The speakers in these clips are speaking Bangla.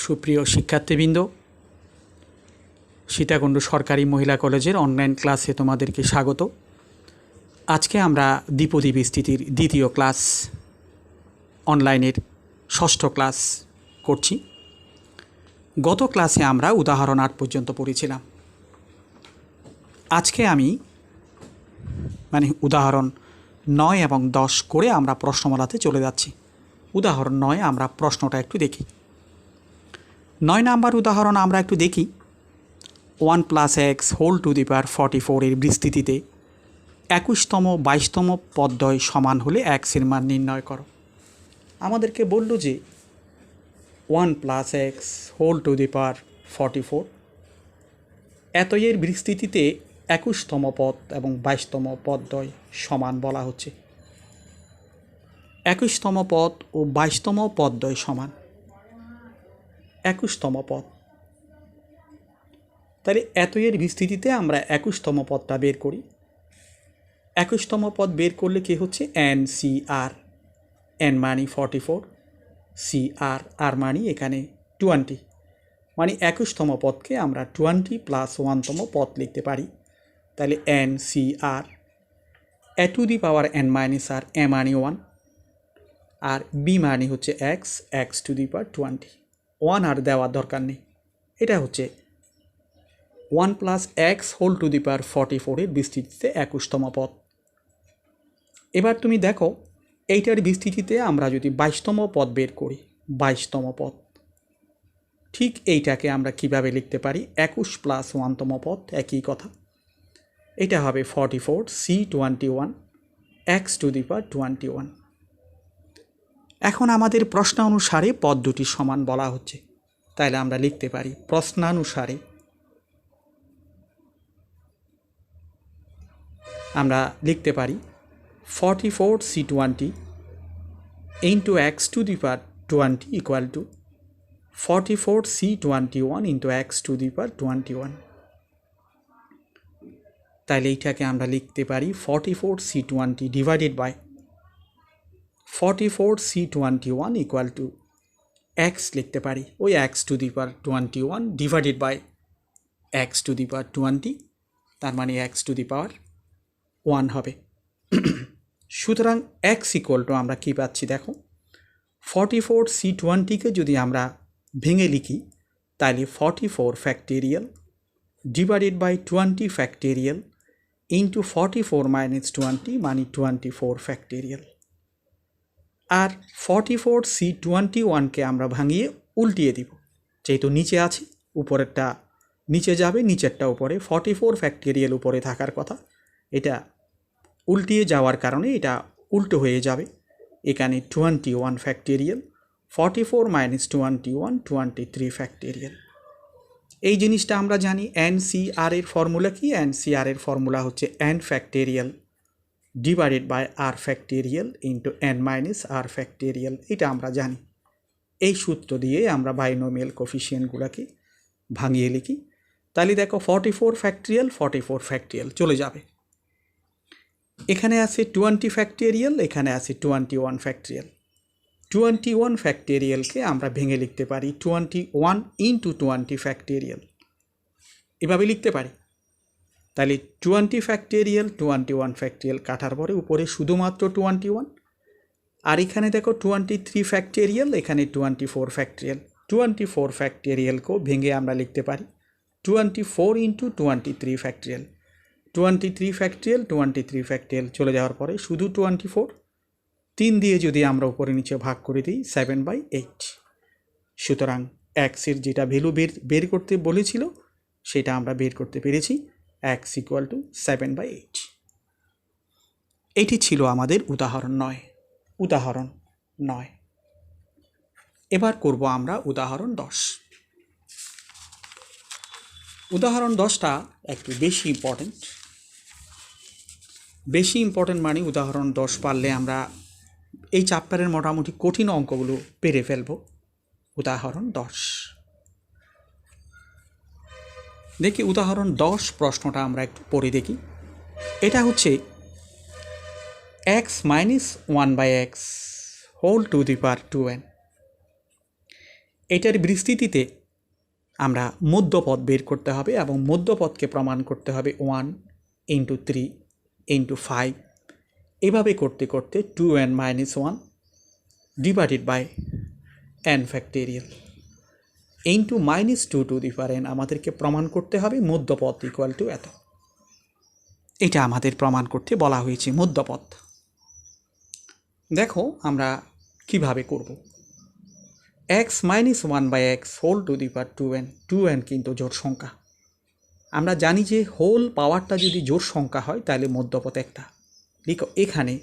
সুপ্রিয় শিক্ষার্থীবৃন্দ, সীতাকুণ্ড সরকারি মহিলা কলেজের অনলাইন ক্লাসে তোমাদেরকে স্বাগত। আজকে আমরা দ্বিপদী বিস্তৃতির দ্বিতীয় ক্লাস, অনলাইনের ষষ্ঠ ক্লাস করছি। গত ক্লাসে আমরা উদাহরণ 8 পর্যন্ত পড়েছিলাম। আজকে আমি উদাহরণ 9 এবং 10 করে আমরা প্রশ্নমালাতে চলে যাচ্ছি। উদাহরণ 9 আমরা প্রশ্নটা একটু দেখি। 9 নাম্বার উদাহরণ আমরা একটু দেখি। 1 + x হোল টু দি পাওয়ার 44 এর বিস্তৃতিতে 21তম 22তম পদদ্বয় সমান হলে x এর মান নির্ণয় করো। আমাদেরকে বলল যে 1 + x হোল টু দি পাওয়ার 44 এর বিস্তৃতিতে 21তম পদ এবং 22তম পদদ্বয় সমান বলা হচ্ছে। 21তম পদ ও 22তম পদদ্বয় সমান। 21তম পদ, তাহলে এর বিস্তৃতিতে আমরা 21তম পদটা বের করি। 21তম পদ বের করলে কি হচ্ছে NCR, N মানি 44, CR, R মানি এখানে 20, মানে 21তম পদকে আমরা 20 + 1তম পদ লিখতে পারি। তাহলে NCR a to the power n - r, a মানি 1 আর b মানি হচ্ছে x টু দি পাওয়ার 20। 1 আর দেওয়ার দরকার নেই। এটা হচ্ছে 1 + x হোল টু দি পাওয়ার 44 এর বিস্তৃতিতে 21তম পদ। এবার তুমি দেখো এইটার বিস্তৃতিতে আমরা যদি 22তম পদ বের করি, 22তম পদ, ঠিক এইটাকে আমরা কিভাবে লিখতে পারি? 21 + 1তম পদ, একই কথা। এটা হবে 44 C21 x to the power 21। এখন আমাদের প্রশ্নানুসারে পদ দুটি সমান বলা হচ্ছে, তাহলে আমরা লিখতে পারি প্রশ্নানুসারে আমরা লিখতে পারি 44 C20 into x to the power 20 equal to 44 C21 into x to the power 21। তাহলে এইটাকে আমরা লিখতে পারি 44 C20 divided by 44 C21 equal to x লিখতে পারি ওই x to the power 21 divided by x to the power 20, তার মানে x টু দি পাওয়ার 1 হবে। সুতরাং x ইকুয়াল টু আমরা কী পাচ্ছি দেখো, 44 C20কে যদি আমরা ভেঙে লিখি তাহলে 44 factorial divided by 20 factorial into 44 - 20 মানে 24 ফ্যাক্টোরিয়াল। আর 44 C21কে আমরা ভাঙিয়ে উল্টিয়ে দিব, যেহেতু নিচে আছে উপরেরটা নিচে যাবে, নিচেরটা উপরে। 44 ফ্যাক্টোরিয়াল উপরে থাকার কথা, এটা উল্টিয়ে যাওয়ার কারণে এটা উল্টো হয়ে যাবে। এখানে 21 ফ্যাক্টোরিয়াল, 44 - 21 23 ফ্যাক্টোরিয়াল। এই জিনিসটা আমরা জানি। NCR এর ফর্মুলা কি? NCR এর ফর্মুলা হচ্ছে n factorial divided by r factorial into n - r factorial. এটা আমরা জানি। এই সূত্র দিয়ে আমরা বাইনোমিয়াল কোফিশিয়েন্টগুলোকে ভাঙিয়ে লিখি। তাহলে দেখো 44 ফ্যাক্টোরিয়াল 44 ফ্যাক্টোরিয়াল চলে যাবে। এখানে আছে 20 ফ্যাক্টোরিয়াল, এখানে আছে 21 ফ্যাক্টোরিয়াল। 21 ফ্যাক্টোরিয়ালকে আমরা ভেঙে লিখতে পারি 21 ইন্টু 20 ফ্যাক্টোরিয়াল, এভাবে লিখতে পারি। তাহলে 20 ফ্যাক্টোরিয়াল 21 ফ্যাক্টোরিয়াল কাটার পরে উপরে শুধুমাত্র 21, আর এখানে দেখো 23 ফ্যাক্টোরিয়াল, এখানে 24 ফ্যাক্টোরিয়াল। 24 ফ্যাক্টোরিয়ালকেও ভেঙে আমরা লিখতে পারি 24 ইন্টু 23 ফ্যাক্টোরিয়াল। 23 ফ্যাক্টোরিয়াল 23 ফ্যাক্টোরিয়াল চলে যাওয়ার পরে শুধু 24, 3 দিয়ে যদি আমরা উপরে নিচে ভাগ করে দিই 7/8। সুতরাং এক্সের যেটা ভ্যালু বের করতে বলেছিল সেটা আমরা বের করতে পেরেছি, x ইকুয়াল টু 7/8। এটি ছিল আমাদের উদাহরণ 9। উদাহরণ 9। এবার করব আমরা উদাহরণ 10। উদাহরণ 10টা একটু বেশি ইম্পর্টেন্ট মানে উদাহরণ 10 পারলে আমরা এই চ্যাপ্টারের মোটামুটি কঠিন অঙ্কগুলো পেরে ফেলব। উদাহরণ 10 দেখি। উদাহরণ 10 প্রশ্নটা আমরা একটু পড়ে দেখি। এটা হচ্ছে x - 1/x whole to the power 2n। এটার বিস্তৃতিতে আমরা মধ্যপদ বের করতে হবে এবং মধ্যপদকে প্রমাণ করতে হবে 1 ইন্টু 3 ইন্টু 5 এভাবে করতে করতে 2n minus 1 divided by n factorial into minus 2 to the power n আমাদেরকে প্রমাণ করতে হবে মধ্যপদ ইকুয়াল টু এত। এটা আমাদের প্রমাণ করতে বলা হয়েছে মধ্যপদ। দেখো আমরা কিভাবে করব। x minus 1 by x whole to the power 2n কিন্তু জোড় সংখ্যা। আমরা জানি যে হোল পাওয়ারটা যদি জোড় সংখ্যা হয় তাহলে মধ্যপদ একটা। লিখো এখানে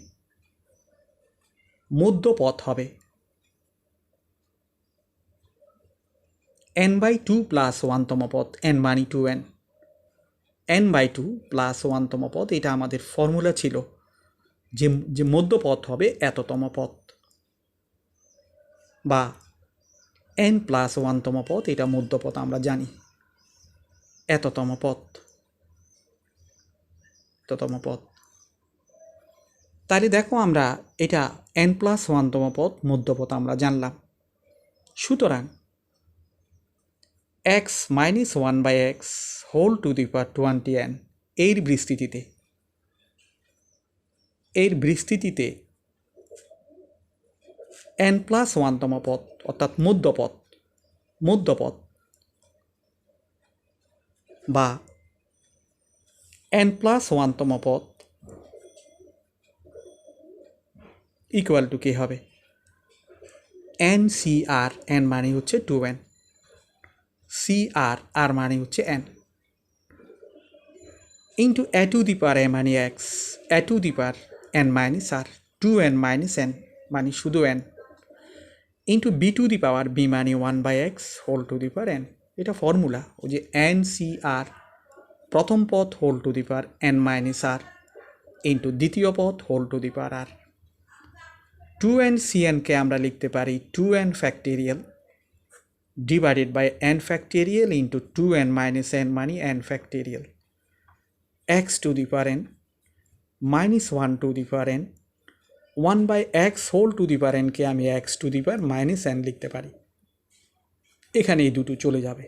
মধ্যপদ হবে n বাই 2 প্লাস 1তম পদ n মানে 2n, n বাই 2 প্লাস 1তম পদ। এটা আমাদের ফর্মুলা ছিল যে মধ্যপদ হবে এততম পদ বা n প্লাস 1তম পদ, এটা মধ্যপদ আমরা জানি এততম পদ। তাহলে দেখো আমরা এটা n প্লাস 1তম পদ মধ্যপদ আমরা জানলাম। সুতরাং x minus 1 by x whole to the power 20n এর বিস্তৃতিতে n প্লাস 1তম পদ অর্থাৎ মধ্যপদ বা n প্লাস 1তম পদ ইকুয়াল টু কী হবে n CR, n মানে হচ্ছে 2n, CR আর মানে হচ্ছে n into a to the power a মানে x, a to the power n minus r, 2n minus n মানে শুধু n into b to the power b মানে 1 by x whole to the power n। এটা ফর্মুলা ওই যে n CR প্রথম পদ whole to the power n minus r into দ্বিতীয় পদ whole to the power r। 2n CNকে আমরা লিখতে পারি 2n factorial divided by n factorial into 2n minus n মানে n factorial x to the power n minus 1 to the power n 1 by x whole to the power nকে আমি x to the power minus n লিখতে পারি। এখানে এই দুটো চলে যাবে।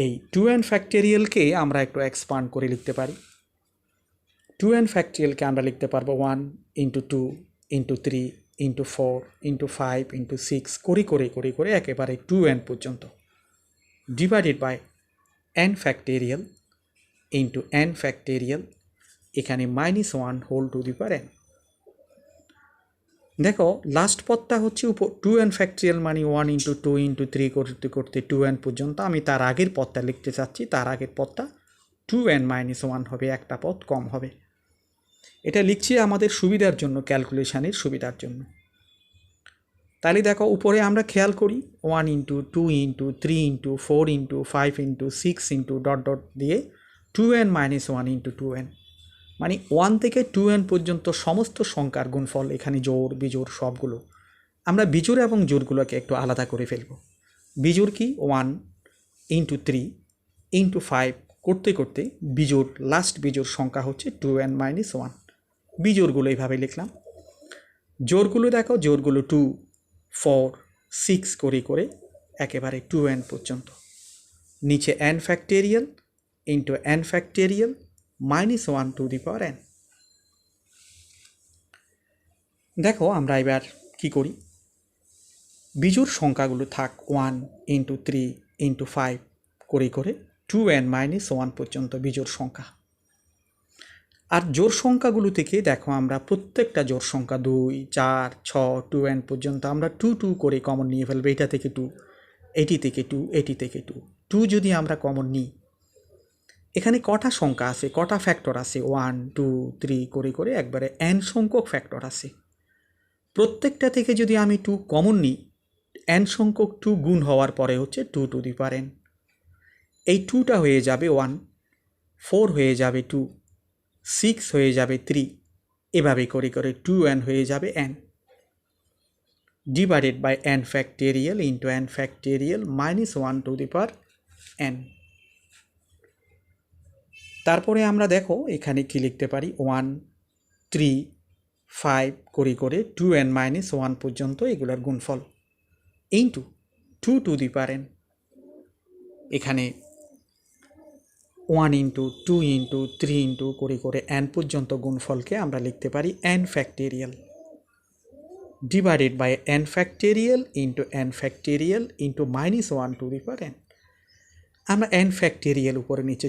এই 2n ফ্যাক্টোরিয়ালকে আমরা একটু এক্সপান্ড করে লিখতে পারি। 2n ফ্যাক্টোরিয়ালকে আমরা লিখতে পারবো 1 into 2 into 3 into 4 into 5 into 6 করে একেবারে 2n পর্যন্ত divided by n factorial into n factorial এখানে minus 1 whole to the power n। দেখো লাস্ট পদটা হচ্ছে উপর 2n ফ্যাক্টোরিয়াল মানে 1 ইন্টু 2 ইন্টু 3 করতে করতে 2n পর্যন্ত। আমি তার আগের পদটা লিখতে চাচ্ছি, তার আগের পদটা 2n মাইনাস 1 হবে, একটা পদ কম হবে। এটা লিখছি আমাদের সুবিধার জন্য, ক্যালকুলেশানের সুবিধার জন্য। তাহলে দেখো উপরে আমরা খেয়াল করি 1 into 2 into 3 into 4 into 5 into 6 into dot dot দিয়ে 2n মাইনাস 1 ইন্টু 2n মানে 1 থেকে 2n পর্যন্ত সমস্ত সংখ্যার গুণফল। এখানে জোড় বিজোড় সবগুলো। আমরা বিজোড় এবং জোড়গুলোকে একটু আলাদা করে ফেলব। বিজোড় কি 1 ইন্টু 3 ইন্টু 5 করতে করতে বিজোড় লাস্ট বিজোড় সংখ্যা হচ্ছে 2n মাইনাস 1। বিজোড়গুলো এইভাবে লিখলাম। জোড়গুলো দেখো, জোড়গুলো 2 4 6 করে একেবারে 2n পর্যন্ত। নিচে n factorial into n factorial minus 1 to the power n। দেখো আমরা এবার কি করি, বিজোড় সংখ্যাগুলো থাক 1 ইন্টু 3 ইন্টু 5 করে 2n মাইনাস 1 পর্যন্ত বিজোড় সংখ্যা। আর জোড় সংখ্যাগুলো থেকে দেখো আমরা প্রত্যেকটা জোড় সংখ্যা 2 4 6 2n পর্যন্ত আমরা 2 2 করে কমন নিয়ে ফেলবো। এটা থেকে 2, এটি থেকে 2, এটি থেকে 2 2 যদি আমরা কমন নিই, এখানে কটা সংখ্যা আছে, কটা ফ্যাক্টর আছে 1 2 3 করে একবারে n সংখ্যক ফ্যাক্টর আছে। প্রত্যেকটা থেকে যদি আমি 2 কমন নিই, n সংখ্যক 2 গুণ হওয়ার পরে হচ্ছে 2 টু দি পাওয়ার n। এই 2টা হয়ে যাবে 1, 4 হয়ে যাবে 2, 6 হয়ে যাবে 3, এভাবে করে 2n হয়ে যাবে n divided by n factorial into n factorial minus 1 to the power n। তারপরে আমরা দেখো এখানে কি লিখতে পারি 1 3 5 করে 2n মাইনাস 1 পর্যন্ত এগুলোর গুণফল। ইন্টু 2n, এখানে 1 ইন্টু 2 ইন্টু 3 ইন্টু করে করে n পর্যন্ত গুণফলকে আমরা লিখতে পারি n factorial divided by n factorial into -1 to the power n। আমরা n ফ্যাক্টোরিয়াল উপরে নিচে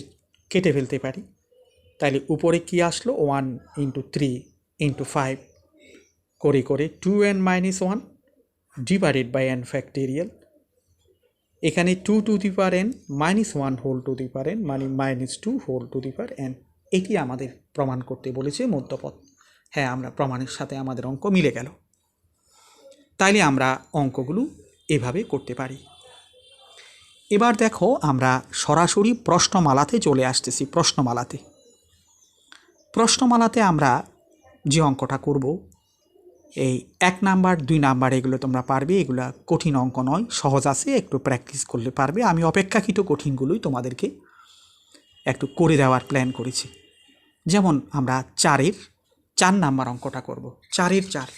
কেটে ফেলতে পারি, তাহলে উপরে কি আসলো 1 ইন্টু 3 ইন্টু 5 করে করে 2n-1 divided by n factorial, এখানে 2 to the power n -1 whole to the power n মানে -2 whole to the power n। এটি আমাদের প্রমাণ করতে বলেছে মধ্যপদ। হ্যাঁ, আমরা প্রমাণের সাথে আমাদের অঙ্ক মিলে গেল। তাইলে আমরা অঙ্কগুলো এভাবে করতে পারি। এবার দেখো আমরা সরাসরি প্রশ্নমালাতে চলে আসতেছি। প্রশ্নমালাতে আমরা যে অঙ্কটা করব, এই 1 নাম্বার 2 নাম্বার এগুলো তোমরা পারবে, এগুলো কঠিন অঙ্ক নয়, সহজ আছে, একটু প্র্যাকটিস করলে পারবে। আমি অপেক্ষাকৃত কঠিনগুলোই তোমাদেরকে একটু করে দেওয়ার প্ল্যান করেছি। যেমন আমরা 4 নাম্বার অঙ্কটা করব। 4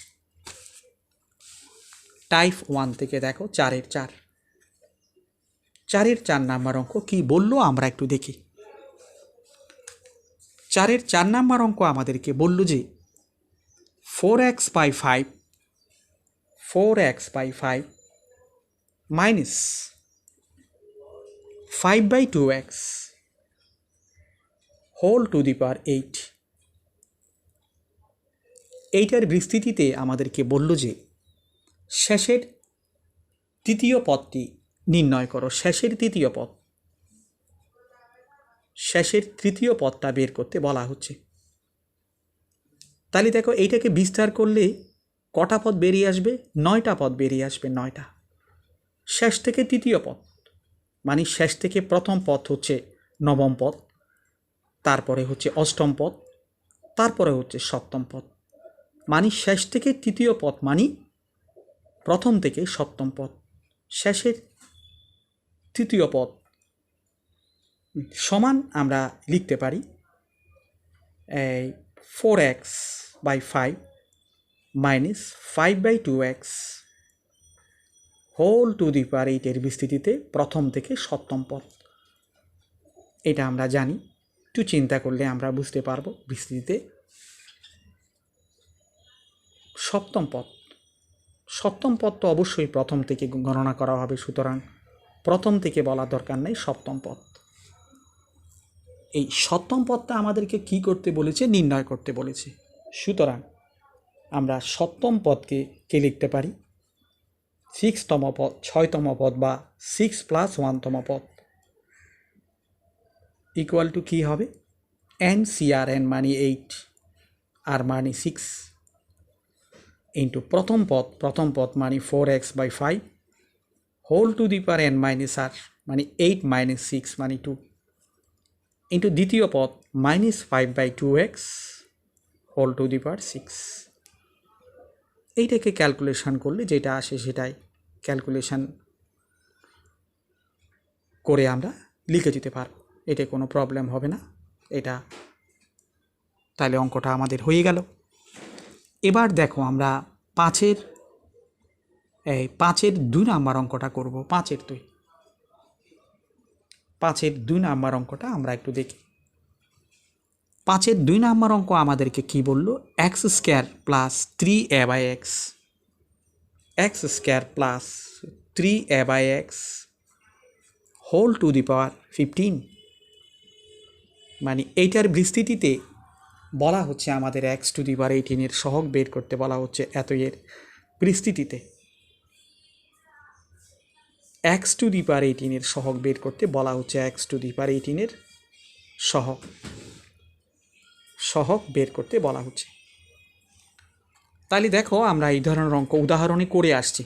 টাইপ 1 থেকে দেখো 4 নাম্বার অঙ্ক কি বললো আমরা একটু দেখি। 4 নাম্বার অঙ্ক আমাদেরকে বলল যে 4x by 5 minus 5/2x whole to the power 8। এইটার বিস্তৃতিতে আমাদেরকে বলল যে শেষের তৃতীয় পদটি নির্ণয় করো। শেষের তৃতীয় পদটা বের করতে বলা হচ্ছে। তাহলে দেখো এইটাকে বিস্তার করলে কটা পদ বেরিয়ে আসবে? 9টা পদ বেরিয়ে আসবে। 9টা। শেষ থেকে তৃতীয় পদ মানে শেষ থেকে প্রথম পদ হচ্ছে নবম পদ, তারপরে হচ্ছে অষ্টম পদ, তারপরে হচ্ছে সপ্তম পদ। মানে শেষ থেকে তৃতীয় পদ মানে প্রথম থেকে সপ্তম পদ, শেষের তৃতীয় পদ সমান আমরা লিখতে পারি 4x by 5 minus 5/2x whole to the power 8 এর বিস্তৃতিতে প্রথম থেকে সপ্তম পদ। এটা আমরা জানি, একটু চিন্তা করলে আমরা বুঝতে পারবো। বিস্তৃতিতে সপ্তম পদ তো অবশ্যই প্রথম থেকে গণনা করা হবে, সুতরাং প্রথম থেকে বলা দরকার নেই, সপ্তম পদ। এই সপ্তম পদটা আমাদেরকে কি করতে বলেছে? নির্ণয় করতে বলেছে। সুতরাং আমরা সপ্তম পদকে কে লিখতে পারি? 6তম পদ, 6তম পদ বা 6 + 1তম পদ ইকুয়াল টু কী হবে? n মানে 8 আর মানে 6 ইন্টু প্রথম পদ মানে 4x by 5 whole to the power n minus r মানে 8 - 6 মানে 2 ইন্টু দ্বিতীয় পদ minus 5/2x whole to the power 6। এইটাকে ক্যালকুলেশন করলে যেটা আসে সেটাই ক্যালকুলেশন করে আমরা লিখে দিতে পারব, এটা কোনো প্রবলেম হবে না। এটা তাহলে অঙ্কটা আমাদের হয়ে গেল। এবার দেখো আমরা 5-এর 2 নাম্বার অঙ্কটা করব। 5-এর 2 নাম্বার অঙ্কটা আমরা একটু দেখি। 5-এর 2 নাম্বার অঙ্ক আমাদেরকে কি বললো? x² + 3a/x + 3a/x whole to the পাওয়ার 15। মানে এইটার বিস্তৃতিতে বলা হচ্ছে আমাদের x টু দি পাওয়ার 18 এর সহগ বের করতে বলা হচ্ছে। এত এর বিস্তৃতিতে x টু দি পাওয়ার 18 এর সহগ বের করতে বলা হচ্ছে। x টু দি পাওয়ার 18 এর সহগ বের করতে বলা হচ্ছে। তাহলে দেখো আমরা এই ধরনের অঙ্ক উদাহরণে করে আসছি।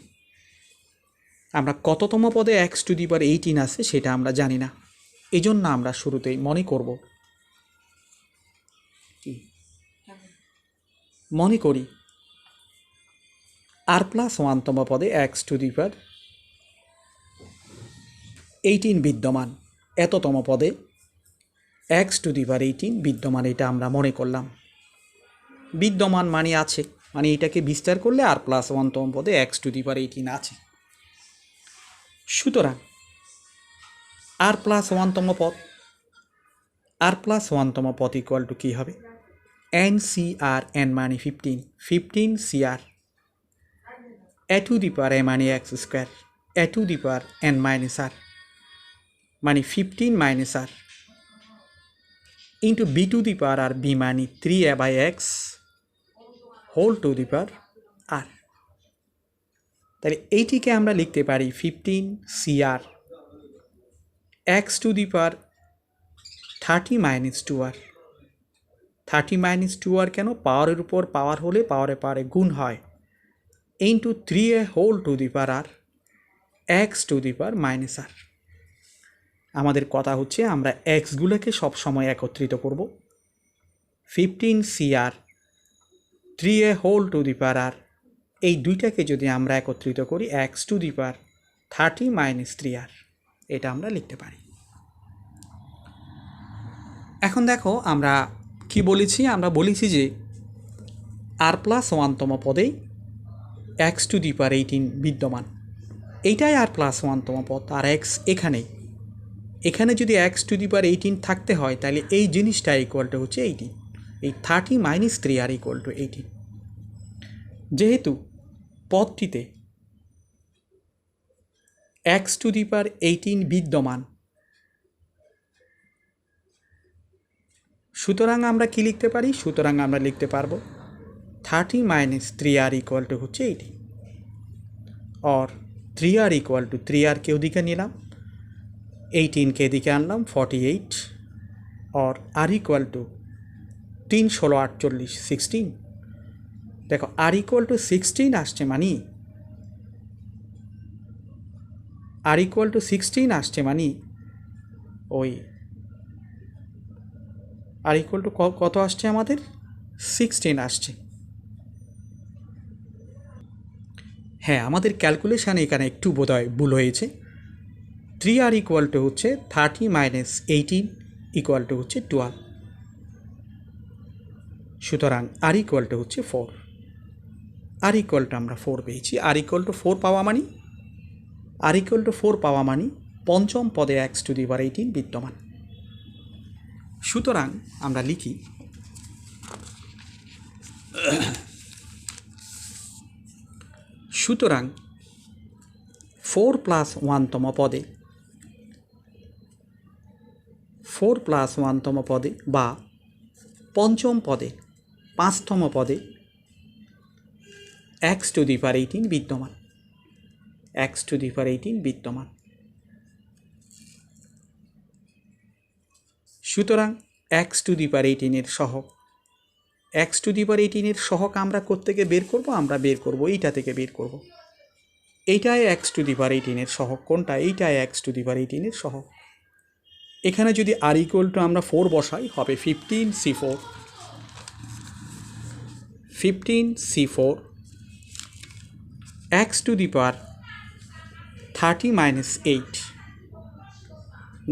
আমরা কততম পদে x টু দি পাওয়ার 18 আছে সেটা আমরা জানি না, এই জন্য আমরা শুরুতেই মনে করি r+1তম পদে x টু দি পাওয়ার 18 বিদ্যমান, এততম পদে x টু দি পাওয়ার 18 বিদ্যমান, এটা আমরা মনে করলাম। বিদ্যমান মানে আছে, মানে এটাকে বিস্তার করলে r+1তম পদে x টু দি পাওয়ার 18 আছে। সুতরাং আর প্লাস ওয়ানতম পদ, আর প্লাস ওয়ানতম পদ ইকুয়াল টু কী হবে, এন সি আর, এন মানে 15, 15 C R A to the power a মানে x square, a to the power n minus r মানে 15 minus r into b to the power r, b মানে 3a by x whole to the power r. তাহলে এইটিকে আমরা লিখতে পারি 15 C r x to the power 30 minus 2 r. 30 minus 2 r কেন, পাওয়ারের উপর পাওয়ার হলে পাওয়ারে পাওয়ারে গুণ হয়, into 3a whole to the power r x to the power minus r. আমাদের কথা হচ্ছে আমরা এক্সগুলোকে সবসময় একত্রিত করব। 15 C r 3a whole to the power r, এই দুইটাকে যদি আমরা একত্রিত করি x to the power 30 minus 3 r, এটা আমরা লিখতে পারি। এখন দেখো আমরা কি বলেছি, আমরা বলেছি যে আর প্লাস ওয়ানতম পদেই এক্স টু দি পাওয়ার 18 বিদ্যমান, এইটাই আর প্লাস ওয়ানতম পদ, আর এক্স এখানেই। এখানে যদি এক্স টু দি পাওয়ার 18 থাকতে হয় তাহলে এই জিনিসটা ইকুয়ালটা হচ্ছে 18, এই 30 মাইনাস 3 আর ইকুয়াল টু 18। যেহেতু পদটিতে এক্স টু দি পাওয়ার 18 বিদ্যমান, সুতরাং আমরা কি লিখতে পারি, সুতরাং আমরা লিখতে পারবো 30 মাইনাস 3 আর ইকুয়াল টু হচ্ছে 18, और 3 আর ইকুয়াল টু 3 আর কে ওদিকে নিলাম, 18 के एदिके आनलाम 48, और आर इक्वल टू 3 16 48 16। देखो आर इक्वल टू 16 आसছে मानी, आर इक्वल टू 16 आसছে मानी ওই आर इक्वल टू কত আসছে আমাদের 16 আসছে। হ্যাঁ, আমাদের ক্যালকুলেশানে এখানে একটু বোধহয় ভুল হয়েছে। 3 আর ইকুয়াল টু হচ্ছে 30 মাইনাস 18 ইকুয়াল টু হচ্ছে 12, সুতরাং আর ইকুয়াল টু হচ্ছে 4। আর ইকুয়াল টু আমরা 4 পেয়েছি। আর ইকুয়াল টু 4 পাওয়া মানি, আর ইকুয়াল টু 4 পাওয়া মানি পঞ্চম পদে এক্স টু দি পাওয়ার 18 বিদ্যমান। সুতরাং আমরা লিখি সুতরাং 4 প্লাস ওয়ানতম পদে, 4 প্লাস ওয়ানতম পদে বা পঞ্চম পদে 5তম পদে এক্স টু দি পাওয়ার 18 বিদ্যমান, এক্স টু দি পাওয়ার 18 বিদ্যমান। সুতরাং এক্স টু দি পাওয়ার 18 এর সহগ, এক্স টু দি পাওয়ার 18 এর সহগ আমরা কোত্থেকে বের করব, আমরা বের করব এইটা থেকে বের করব। এইটাই এক্স টু দি পাওয়ার 18 এর সহগ, কোনটা, এইটাই এক্স টু দি পাওয়ার 18 এর সহগ। এখানে যদি আর ইকুয়াল টু আমরা 4 বসাই হবে 15 C4, 15 C4 x to the power 30 minus 8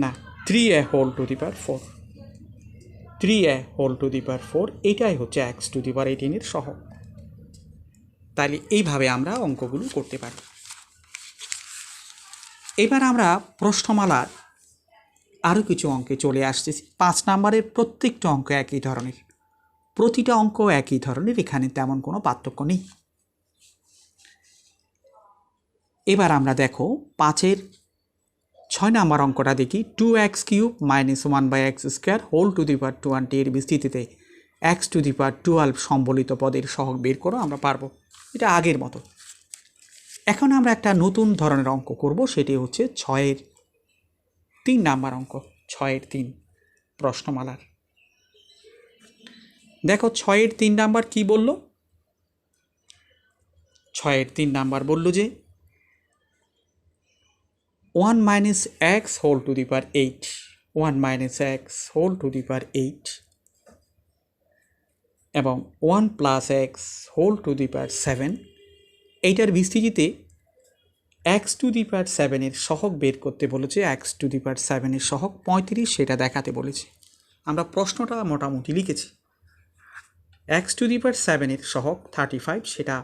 না 3a whole to the power 4, 3a whole to the power 4, এইটাই হচ্ছে এক্স টু দি পাওয়ার 18 এর সহগ। তাহলে এইভাবে আমরা অঙ্কগুলো করতে পারি। এবার আমরা প্রশ্নমালার আরও কিছু অঙ্কে চলে আসতেছি। 5 নম্বরের প্রত্যেকটা অঙ্ক একই ধরনের, প্রতিটা অঙ্ক একই ধরনের, এখানে তেমন কোনো পার্থক্য নেই। এবার আমরা দেখো 5-এর 6 নম্বর অঙ্কটা দেখি। 2x cube minus 1/x square whole to the power 20 এর বিস্তৃতিতে এক্স টু দি পাওয়ার 12 সম্বলিত পদের সহগ বের করো, আমরা পারবো। এটা আগের মতো। এখন আমরা একটা নতুন ধরনের অঙ্ক করব, সেটি হচ্ছে 6-এর 3 নম্বর অঙ্ক, 6-এর 3 প্রশ্নমালার। দেখো 6-এর 3 নাম্বার কি বলল, 6-এর 3 নাম্বার বলল যে 1 minus x whole to the power 8, 1 minus x whole to the power 8 এবং 1 plus x whole to the power 7, এইটার বিস্তৃতিতে এক্স টু দি পাওয়ার 7 এর সহগ বের করতে বলেছে। এক্স টু দি পাওয়ার 7 এর সহগ 35, সেটা দেখাতে বলেছে। আমরা প্রশ্নটা মোটামুটি লিখেছি। এক্স টু দি পাওয়ার 7 এর সহগ 35, সেটা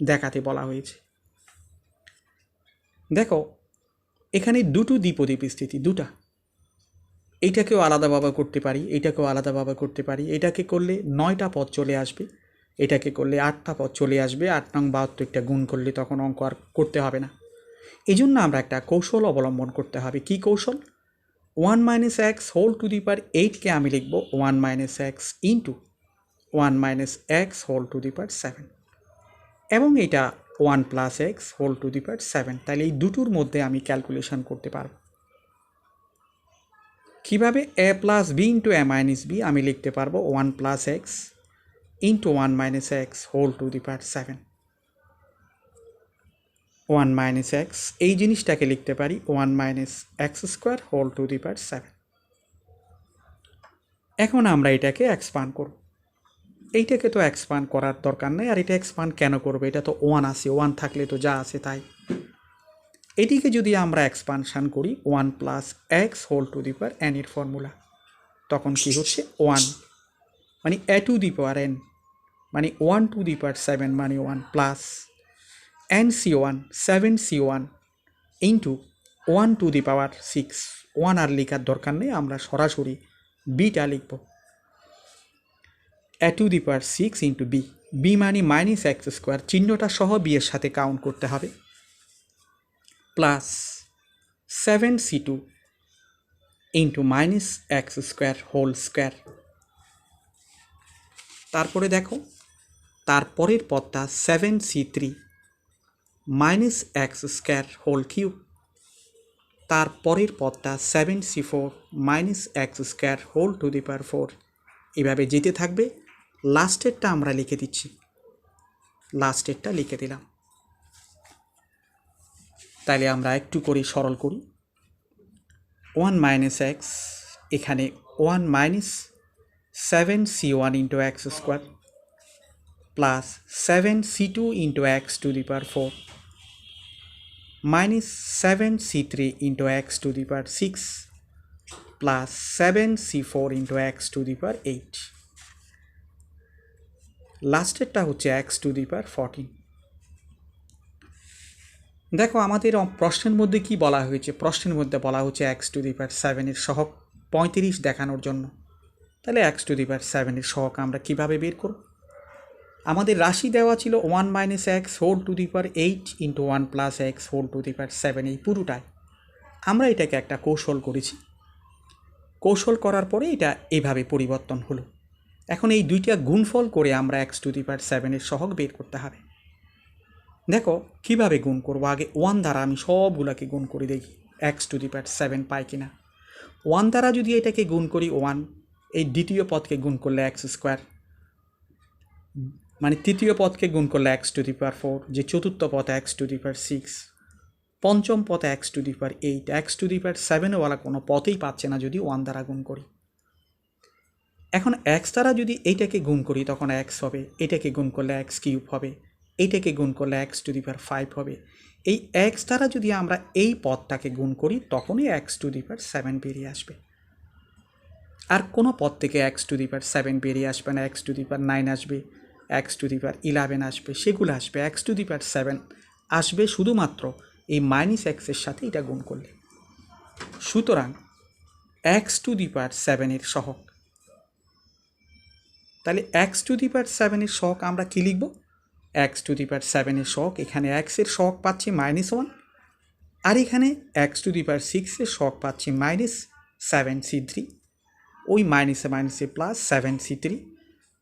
দেখাতে বলা হয়েছে। দেখো এখানে দুটো দ্বিপদী স্থিতি, দুটা। এইটাকেও আলাদাভাবে করতে পারি, এইটাকেও আলাদাভাবে করতে পারি। এটাকে করলে 9টা পদ চলে আসবে, এটাকে করলে 8টা পদ চলে আসবে। 8 নং 72টা গুণ করলে তখন অঙ্ক আর করতে হবে না। এই জন্য আমরা একটা কৌশল অবলম্বন করতে হবে। কি কৌশল? 1 minus x whole to the power 8কে আমি লিখব 1 minus x into 1 minus x whole to the power 7, এবং এটা 1 plus x whole to the power 7। তাহলে এই দুটোর মধ্যে আমি ক্যালকুলেশন করতে পারব। কীভাবে? A plus b into a minus b আমি লিখতে পারবো 1 plus x into 1 minus x whole to the power 7। 1 minus x, এই জিনিসটাকে লিখতে পারি 1 minus x square whole to the power 7। এখন আমরা এটাকে এক্সপান্ড করব। এইটাকে তো এক্সপান্ড করার দরকার নেই, আর এটা এক্সপান্ড কেন করবে? এটা তো 1 আছে, 1 থাকলে তো যা আছে তাই। এটিকে যদি আমরা এক্সপানশান করি 1 plus x whole to the power n এর ফর্মুলা, তখন কি হচ্ছে 1 মানে এ টু দি পাওয়ার এন মানে 1 টু দি পাওয়ার 7 মানে 1 plus NC1 7C1 into 1 to the power 6। 1 আর লেখার দরকার নেই, আমরা সরাসরি বিটা লিখব। A to the power 6 into b, b মানে মাইনাস এক্স স্কোয়ার, চিহ্নটা সহ বি এর সাথে কাউন্ট করতে হবে, plus 7C2 into minus x square whole square. তারপরে দেখো তারপরের পদটা 7C3 minus x square whole cube. তারপরের পদটা 7C4 minus x square whole to the power 4। এভাবে যেতে থাকবে। লাস্টেরটা আমরা লিখে দিচ্ছি, লাস্টেরটা লিখে দিলাম। তাইলে আমরা একটু করে সরল করি। 1 মাইনাস এক্স, এখানে 1 minus 7C1 into x square plus 7C2 into x to the power 4 minus 7C3 into x to the power 6 plus 7C4 into x to the power 8। লাস্টেরটা হচ্ছে এক্স টু দি পাওয়ার 14। দেখো আমাদের প্রশ্নের মধ্যে কি বলা হয়েছে? প্রশ্নের মধ্যে বলা হচ্ছে এক্স টু দি পাওয়ার 7-এর সহগ 35 দেখানোর জন্য। তাহলে এক্স টু দি পাওয়ার 7-এর সহগ আমরা কীভাবে বের করব? আমাদের রাশি দেওয়া ছিল 1 minus x whole to the power 8 into 1 plus x whole to the power 7, এই পুরোটাই। আমরা এটাকে একটা কৌশল করেছি, কৌশল করার পরে এটা এভাবে পরিবর্তন হলো। এখন এই দুইটা গুণফল করে আমরা এক্স টু দি পাওয়ার 7-এর সহগ বের করতে হবে। দেখো কীভাবে গুণ করবো? আগে 1 দ্বারা আমি সবগুলোকে গুণ করে দেখি এক্স টু দি পাওয়ার 7 পাই কিনা। 1 দ্বারা যদি এটাকে গুণ করি 1, এই দ্বিতীয় পদকে গুণ করলে এক্স স্কোয়ার, মানে তৃতীয় পদকে গুণ করলে এক্স টু দি পাওয়ার 4, যে চতুর্থ পদ এক্স টু দি পাওয়ার 6, পঞ্চম পদ x to the power 8। X to the power 7ওয়ালা কোনো পথেই পাচ্ছে না যদি 1 দ্বারা গুণ করি। এখন এক্স দ্বারা যদি এইটাকে গুণ করি তখন এক্স হবে, এটাকে গুণ করলে এক্স কিউব হবে, এইটাকে গুণ করলে এক্স টু দি পাওয়ার 5 হবে। এই এক্স দ্বারা যদি আমরা এই পদটাকে গুণ করি তখনই এক্স টু দি পাওয়ার 7 বেরিয়ে আসবে। আর কোনো পদ থেকে এক্স টু দি পাওয়ার 7 বেরিয়ে আসবে না। এক্স টু দি পাওয়ার 9 আসবে, এক্স টু দি পাওয়ার 11 আসবে, সেগুলো আসবে। এক্স টু দি পাওয়ার 7 আসবে শুধুমাত্র এই মাইনাস এক্সের সাথে এটা গুণ করলে। সুতরাং এক্স টু দি পাওয়ার 7-এর সহগ, তাহলে এক্স টু দি পাওয়ার 7-এর সহগ আমরা কী লিখব? এক্স টু দি পাওয়ার 7-এর সহগ, এখানে এক্সের সহগ পাচ্ছি -1, আর এখানে এক্স টু দি পাওয়ার 6-এর সহগ পাচ্ছি -7C3। ওই মাইনাসে মাইনাসে প্লাস 7C3।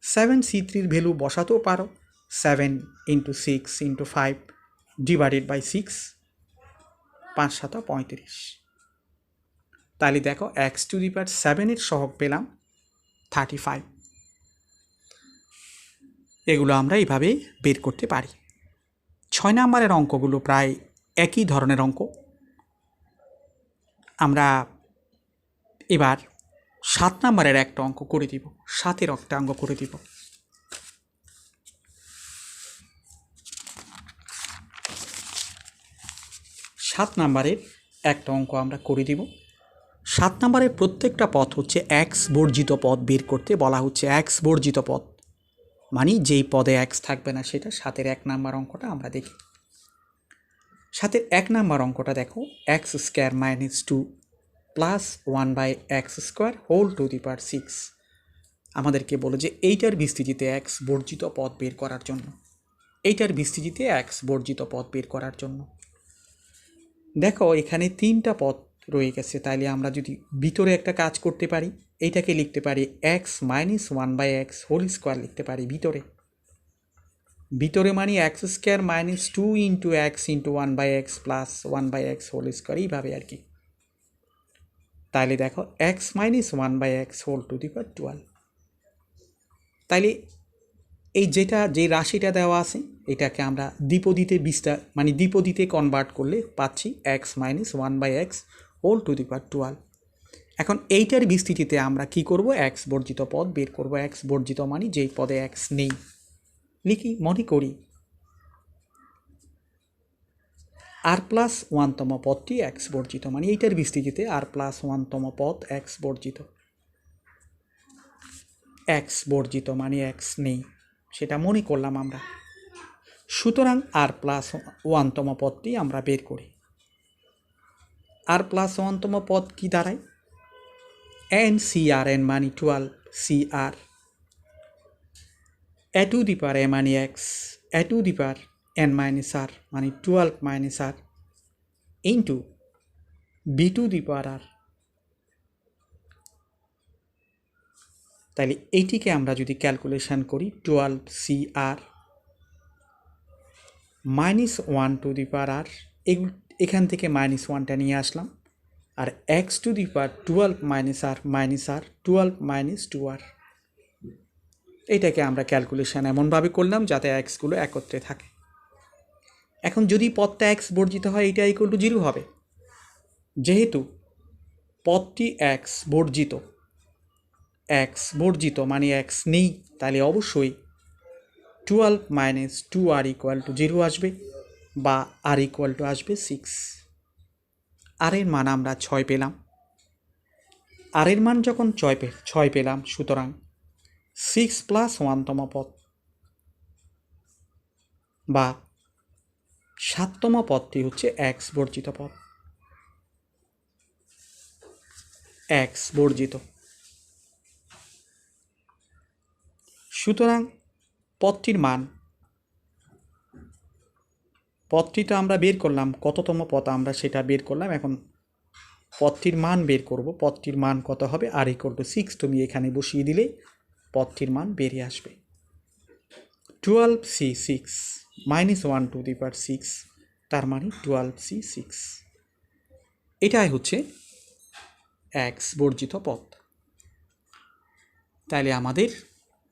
7C3-র ভ্যালু বসাতেও পারো, 7 ইন্টু 6 ইন্টু 5 ডিভাইডেড বাই 6, 5 7 35। তাহলে দেখো এক্স টু দি পাওয়ার 7-এর সহগ পেলাম 35। এগুলো আমরা এইভাবে বের করতে পারি। 6 নম্বরের অঙ্কগুলো প্রায় একই ধরনের অঙ্ক। আমরা এবার 7 নম্বরের একটা অঙ্ক করে দিব, 7-এর একটা অঙ্ক করে দিব। 7 নম্বরের একটা অঙ্ক আমরা করে দিব। 7 নম্বরের প্রত্যেকটা পদ হচ্ছে এক্স বর্জিত পদ বের করতে বলা হচ্ছে। এক্স বর্জিত পদ মানে যেই পদে এক্স থাকবে না সেটা। 7-এর 1 নম্বর অঙ্কটা আমরা দেখি। সাথে 1 নাম্বার অঙ্কটা দেখো, x square minus 2 plus 1/x square whole to the power 6 আমাদেরকে বলে যে এইটার বিস্তৃতিতে এক্স বর্জিত পদ বের করার জন্য, এইটার বিস্তৃতিতে এক্স বর্জিত পদ বের করার জন্য। দেখো এখানে 3টা পদ রয়ে গেছে, তাইলে আমরা যদি ভিতরে একটা কাজ করতে পারি, এইটাকে লিখতে পারি x minus 1/x whole square লিখতে পারি ভিতরে। ভিতরে মানে x square minus 2 into x into 1/x plus 1/x whole square, এইভাবে আর কি। তাইলে দেখো x minus 1/x whole to the power 12। তাইলে এই যে রাশিটা দেওয়া আছে এটাকে আমরা দ্বিপদীতে মানে দ্বিপদীতে কনভার্ট করলে পাচ্ছি x minus 1/x whole to the power 12। এখন এইটার বিস্তৃতিতে আমরা কি করব, এক্স বর্জিত পদ বের করব। এক্স বর্জিত মানে যেই পদে এক্স নেই, লিখি মনে করি আর প্লাস 1তম পদটি এক্স বর্জিত, মানে এইটার বিস্তৃতিতে আর প্লাস 1তম পদ এক্স বর্জিত। এক্স বর্জিত মানে এক্স নেই, সেটা মনে করলাম আমরা। সুতরাং আর প্লাস 1তম পদটি আমরা বের করি। আর প্লাস 1তম পদ কি দাঁড়ায়, এন সি আর, এন মানে 12, C R A to the power a মানে x, a to the power n minus r মানে 12 minus r into b to the power r. তাহলে এইটিকে আমরা যদি ক্যালকুলেশন করি 12 C r minus 1 to the power r, এখান থেকে মাইনাস 1টা নিয়ে আসলাম, আর x to the power 12 minus r 12 minus 2 r. এইটাকে আমরা ক্যালকুলেশন এমনভাবে করলাম যাতে এক্সগুলো একত্রে থাকে। এখন যদি পদটা এক্স বর্জিত হয়, এটা ইকুয়াল টু 0 হবে। যেহেতু পদটি এক্স বর্জিত মানে এক্স নেই, তাহলে অবশ্যই 12 মাইনাস 2 আর ইকুয়াল টু 0 আসবে, বা আর ইকুয়াল টু আসবে 6। আর এর মান আমরা 6 পেলাম। আর এর মান যখন 6 পেলাম, সুতরাং 6 প্লাস 1তম পদ বা 7তম পদটি হচ্ছে এক্স বর্জিত পদ, এক্স বর্জিত। সুতরাং পদটিটা আমরা বের করলাম, কততম পদ আমরা সেটা বের করলাম। এখন পদটির মান বের করব। পদটির মান কত হবে, আর ইকুয়াল টু 6 তুমি এখানে বসিয়ে দিলে পদটির মান বেরিয়ে আসবে 12c6 minus 1 to the power 6, তার মানে 12c6। এটাই হচ্ছে এক্স বর্জিত পদ। তাইলে আমাদের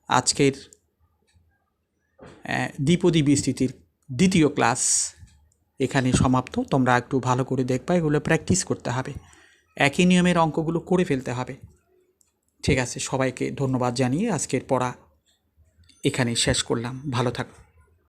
আজকের দ্বিপদী বিস্তৃতির দ্বিতীয় ক্লাস এখানে সমাপ্ত। তোমরা একটু ভালো করে দেখবা, এগুলো প্র্যাকটিস করতে হবে, একই নিয়মের অঙ্কগুলো করে ফেলতে হবে। ঠিক আছে, সবাইকে ধন্যবাদ জানিয়ে আজকের পড়া এখানে শেষ করলাম। ভালো থাকো।